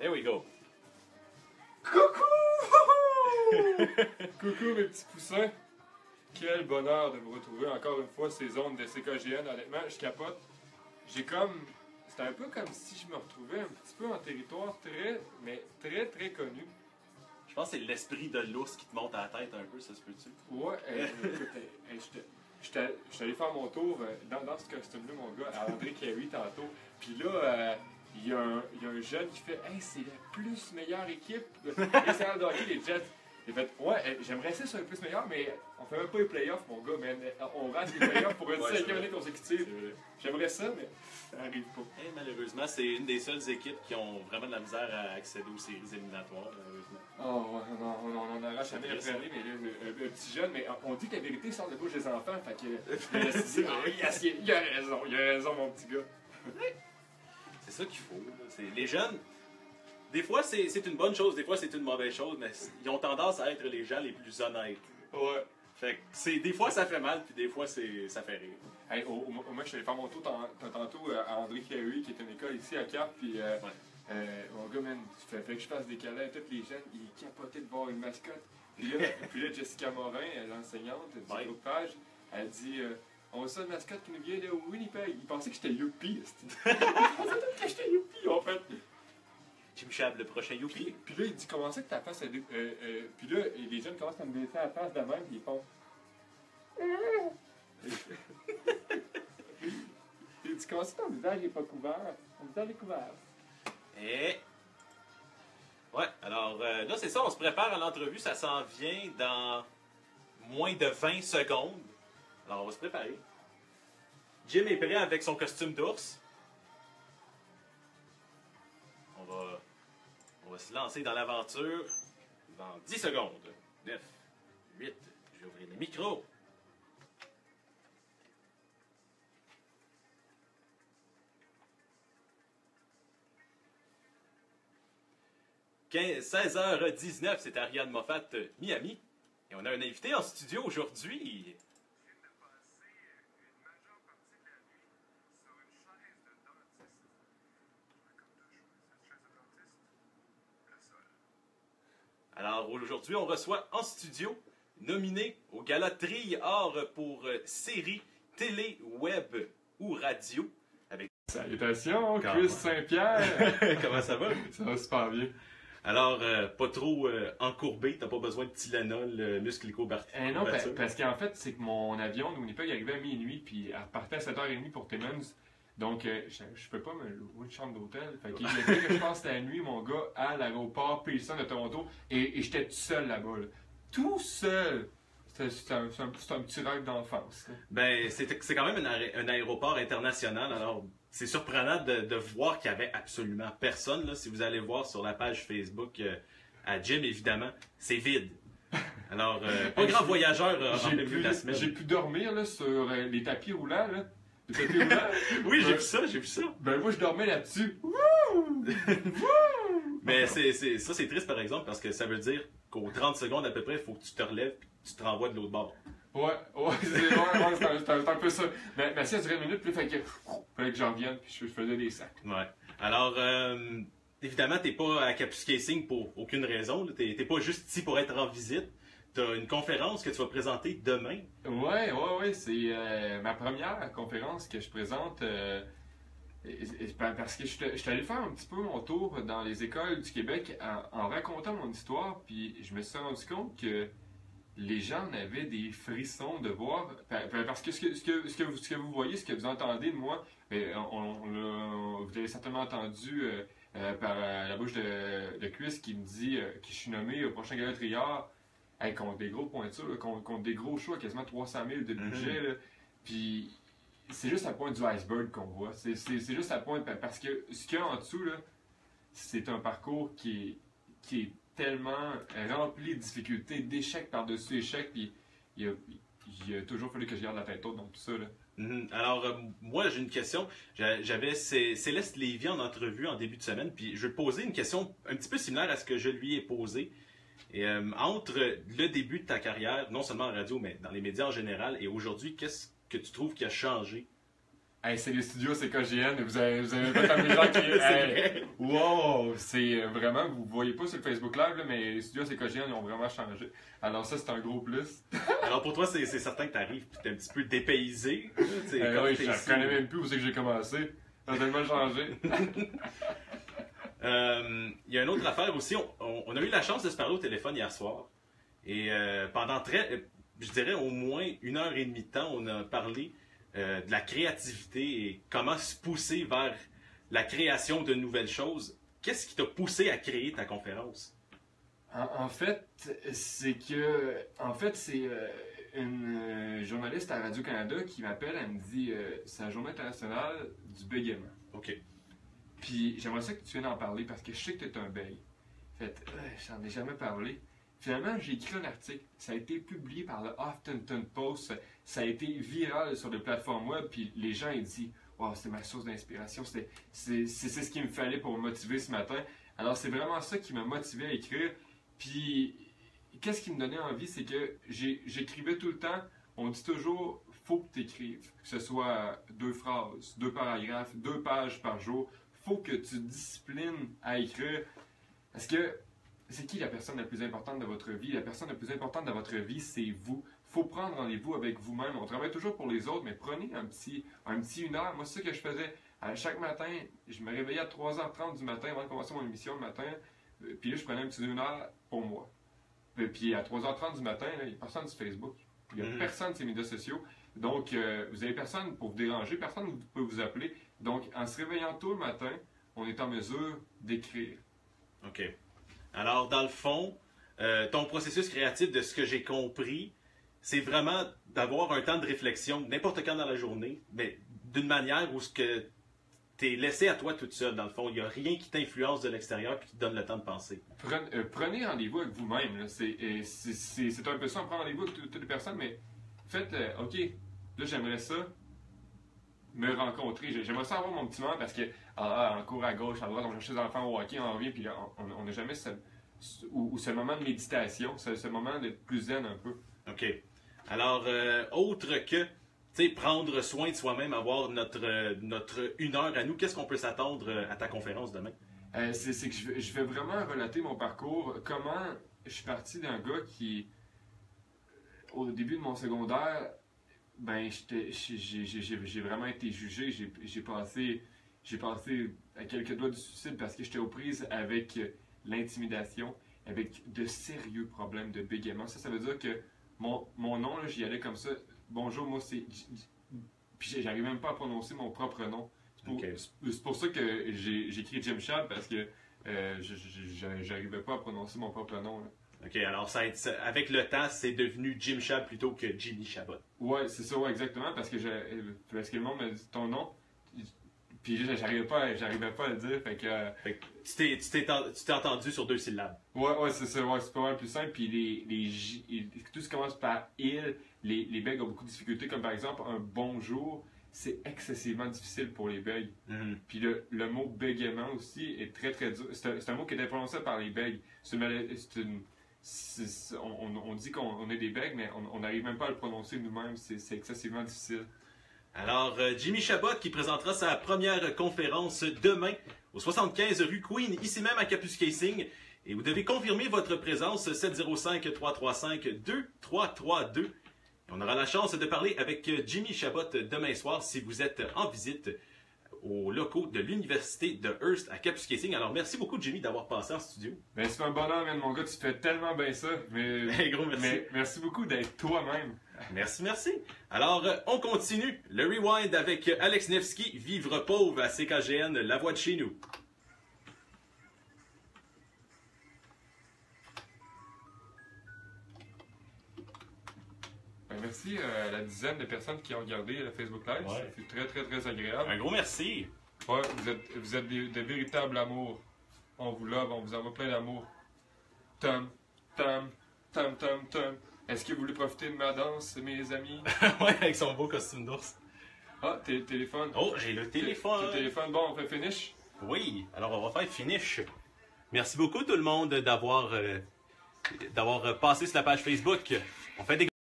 There we go. Coucou! Coucou mes petits poussins! Quel bonheur de vous retrouver encore une fois ces ondes de CKGN. Honnêtement, je capote. J'ai comme... C'était un peu comme si je me retrouvais un petit peu en territoire très connu. Je pense que c'est l'esprit de l'ours qui te monte à la tête un peu, ça se peut-tu? Ouais, écoute, j'étais allé faire mon tour dans ce costume-là, mon gars, à André Carey tantôt. Puis là, il y a un jeune qui fait « Hey, c'est la plus meilleure équipe nationale de hockey, les Jets. » Il fait « Ouais, j'aimerais ça sur le plus meilleur, mais on fait même pas les playoffs, mon gars, man. On rate les playoffs pour une 5e année consécutive. J'aimerais ça, mais ça n'arrive pas. Et malheureusement, c'est une des seules équipes qui ont vraiment de la misère à accéder aux séries éliminatoires, malheureusement. Oh, ouais, on en arrache année après année, mais là, un petit jeune, mais on dit que la vérité sort de bouche des enfants, fait que... il a raison, mon petit gars. C'est ça qu'il faut. Les jeunes, des fois c'est une bonne chose, des fois c'est une mauvaise chose, mais ils ont tendance à être les gens les plus honnêtes. Ouais. Fait que des fois ça fait mal, puis des fois ça fait rire. Hey, moi, je suis allé faire mon tour tantôt à André Carey, qui est une école ici à Cap, puis mon gars, man, fait que je fasse des câlins à tous les jeunes, ils capotaient de voir une mascotte. Puis là Jessica Morin, l'enseignante du groupage, elle dit on a ça une mascotte qui nous vient de Winnipeg. Il pensait que j'étais Youpi. Il pensait que j'étais Youpi, en fait. Jim Chab, le prochain Youpi. Puis là, il dit comment ça que ta face. Puis là, les jeunes commencent à me baisser la face de même, puis ils font. Il dit comment ça ton visage n'est pas couvert? Ton visage est couvert. Et. Ouais, alors là, c'est ça, on se prépare à l'entrevue, ça s'en vient dans moins de 20 secondes. Alors, on va se préparer. Jim est prêt avec son costume d'ours. On va se lancer dans l'aventure dans 10 secondes. 9, 8, je vais ouvrir le micro. « 16h19, c'est Ariane Moffat, Miami. Et on a un invité en studio aujourd'hui. Alors aujourd'hui, on reçoit en studio, nominé au Gala Trille Or pour série, télé, web ou radio. Avec... Salutations, Chris Saint-Pierre! Comment ça va? Ça va super bien. Alors, pas trop encourbé, t'as pas besoin de Tylenol, muscle-glycobartier. Non, parce qu'en fait, c'est que mon avion de Winnipeg arrivait à minuit, puis elle repartait à 7h30 pour Timmins. Donc, je peux pas me louer une chambre d'hôtel. Fait qu'il a fait que je passe la nuit, mon gars, à l'aéroport Pearson de Toronto. Et j'étais tout seul là-bas. Là. Tout seul! C'est un petit rêve d'enfance. Ben, c'est quand même un aéroport international. Alors, c'est surprenant de voir qu'il n'y avait absolument personne. Là. Si vous allez voir sur la page Facebook à Jim, évidemment, c'est vide. Alors, pas grand voyageur en début de la semaine. J'ai pu dormir là, sur les tapis roulants. Là. Oui, j'ai vu ça. Ben moi, je dormais là-dessus. Mais c'est triste, par exemple, parce que ça veut dire qu'aux 30 secondes à peu près, il faut que tu te relèves et que tu te renvoies de l'autre bord. Ouais, c'est un peu ça. Mais si ça durait une minute, puis fallait que j'en vienne, puis je faisais des sacs. Ouais. Alors, évidemment, t'es pas à Kapuskasing pour aucune raison. T'es pas juste ici pour être en visite. T'as une conférence que tu vas présenter demain. Ouais, c'est ma première conférence que je présente. Parce que je suis allé faire un petit peu mon tour dans les écoles du Québec en racontant mon histoire, puis je me suis rendu compte que les gens en avaient des frissons de voir. Parce que ce que vous voyez, ce que vous entendez de moi, vous avez certainement entendu par la bouche de Chris qui me dit que je suis nommé au prochain Gala Triard contre des gros pointures, là, contre des gros shows à quasiment 300 000 de budget. Là. Puis c'est juste la pointe du iceberg qu'on voit. C'est juste la pointe parce que ce qu'il y a en dessous, là, c'est un parcours qui est tellement rempli de difficultés, d'échecs par-dessus échecs, puis il a toujours fallu que je garde la tête haute dans tout ça. Là. Alors, moi, j'ai une question. J'avais Céleste Lévy en entrevue en début de semaine, puis je vais poser une question un petit peu similaire à ce que je lui ai posé. Et, entre le début de ta carrière, non seulement en radio, mais dans les médias en général, et aujourd'hui, qu'est-ce que tu trouves qui a changé Hey, c'est les studios CKGN, vous avez fait un gens qui... Hey, wow! C'est vraiment, vous voyez pas sur le Facebook Live, là, mais les studios CKGN, ils ont vraiment changé. Alors ça, c'est un gros plus. Alors pour toi, c'est certain que t'arrives et t'es un petit peu dépaysé. Oui, je ne connais même plus où c'est que j'ai commencé. Ça a tellement changé. Il y a une autre affaire aussi. On a eu la chance de se parler au téléphone hier soir. Et pendant je dirais au moins 1h30 de temps, on a parlé de la créativité et comment se pousser vers la création de nouvelles choses. Qu'est-ce qui t'a poussé à créer ta conférence? En fait, c'est une journaliste à Radio-Canada qui m'appelle, elle me dit c'est la journée internationale du bégaiement. OK. Puis j'aimerais ça que tu viennes en parler parce que je sais que tu es un bègue. Fait, j'en ai jamais parlé. Finalement, j'ai écrit un article. Ça a été publié par le Huffington Post. Ça a été viral sur les plateformes web. Puis les gens ont dit wow, c'est ma source d'inspiration. C'est ce qu'il me fallait pour me motiver ce matin. Alors, c'est vraiment ça qui m'a motivé à écrire. Puis, qu'est-ce qui me donnait envie, c'est que j'écrivais tout le temps. On dit toujours faut que tu écrives. Que ce soit 2 phrases, 2 paragraphes, 2 pages par jour. Faut que tu disciplines à écrire. Parce que c'est qui la personne la plus importante de votre vie? La personne la plus importante de votre vie, c'est vous. Faut prendre rendez-vous avec vous-même. On travaille toujours pour les autres, mais prenez un petit 1 heure. Moi, c'est ça que je faisais. Chaque matin, je me réveillais à 3h30 du matin avant de commencer mon émission le matin. Puis là, je prenais un petit 1 heure pour moi. Puis à 3h30 du matin, il n'y a personne sur Facebook. Il n'y a personne sur les médias sociaux. Donc, vous n'avez personne pour vous déranger, personne ne peut vous appeler. Donc, en se réveillant tôt le matin, on est en mesure d'écrire. OK. Alors, dans le fond, ton processus créatif, de ce que j'ai compris, c'est vraiment d'avoir un temps de réflexion, n'importe quand dans la journée, mais d'une manière où tu es laissé à toi toute seule, dans le fond. Il n'y a rien qui t'influence de l'extérieur et qui te donne le temps de penser. Prenez rendez-vous avec vous-même. C'est un peu ça, on prend rendez-vous avec toutes les personnes, mais faites, OK, là, j'aimerais ça me rencontrer. J'aimerais ça avoir mon petit moment parce que en cours à gauche, à droite, on cherche les enfants au hockey, on revient, puis là, on n'a jamais ce moment de méditation, ce moment d'être plus zen un peu. OK. Alors, autre que prendre soin de soi-même, avoir notre 1 heure à nous, qu'est-ce qu'on peut s'attendre à ta conférence demain? C'est que je vais vraiment relater mon parcours. Comment je suis parti d'un gars qui, au début de mon secondaire, ben j'ai vraiment été jugé. J'ai passé à quelques doigts du suicide parce que j'étais aux prises avec l'intimidation, avec de sérieux problèmes de bégaiement. Ça veut dire que mon nom, j'y allais comme ça. Bonjour, moi c'est... Puis j'arrive même pas à prononcer mon propre nom. C'est pour ça que j'écris Jim Chab parce que j'arrivais pas à prononcer mon propre nom. Là. OK, alors avec le temps, c'est devenu Jim Chab plutôt que Jimmy Chabot. Ouais, c'est ça, ouais, exactement, parce que le monde me dit ton nom, puis j'arrivais pas à le dire, fait que tu t'es entendu sur 2 syllabes. Ouais, c'est ça, ouais, c'est pas mal plus simple, puis tout ce qui commence par il, les bègues ont beaucoup de difficultés, comme par exemple un bonjour, c'est excessivement difficile pour les bègues. Puis le mot bégaiement aussi est très très dur. C'est un mot qui était prononcé par les bègues. On dit qu'on est des bègues, mais on n'arrive même pas à le prononcer nous-mêmes. C'est excessivement difficile. Alors, Jimmy Chabot qui présentera sa première conférence demain au 75 rue Queen, ici même à Kapuskasing. Et vous devez confirmer votre présence 705-335-2332. On aura la chance de parler avec Jimmy Chabot demain soir si vous êtes en visite aux locaux de l'Université de Hearst à Kapuskasing. Alors, merci beaucoup, Jimmy, d'avoir passé en studio. Ben, c'est un bonheur, mon gars. Tu fais tellement bien ça. Mais, gros merci. Mais merci beaucoup d'être toi-même. Merci. Alors, on continue le Rewind avec Alex Nevsky, Vivre pauvre à CKGN, la voix de chez nous. Merci à la dizaine de personnes qui ont regardé le Facebook Live. Ouais. Ça fait très, très, très agréable. Un gros merci. Ouais, vous êtes de véritables amours. On vous love, on vous envoie plein d'amour. Tom. Est-ce que vous voulez profiter de ma danse, mes amis? Ouais, avec son beau costume d'ours. Ah, téléphone. Oh, j'ai le téléphone. Le téléphone, bon, on fait finish? Oui, alors on va faire finish. Merci beaucoup tout le monde d'avoir passé sur la page Facebook. On fait des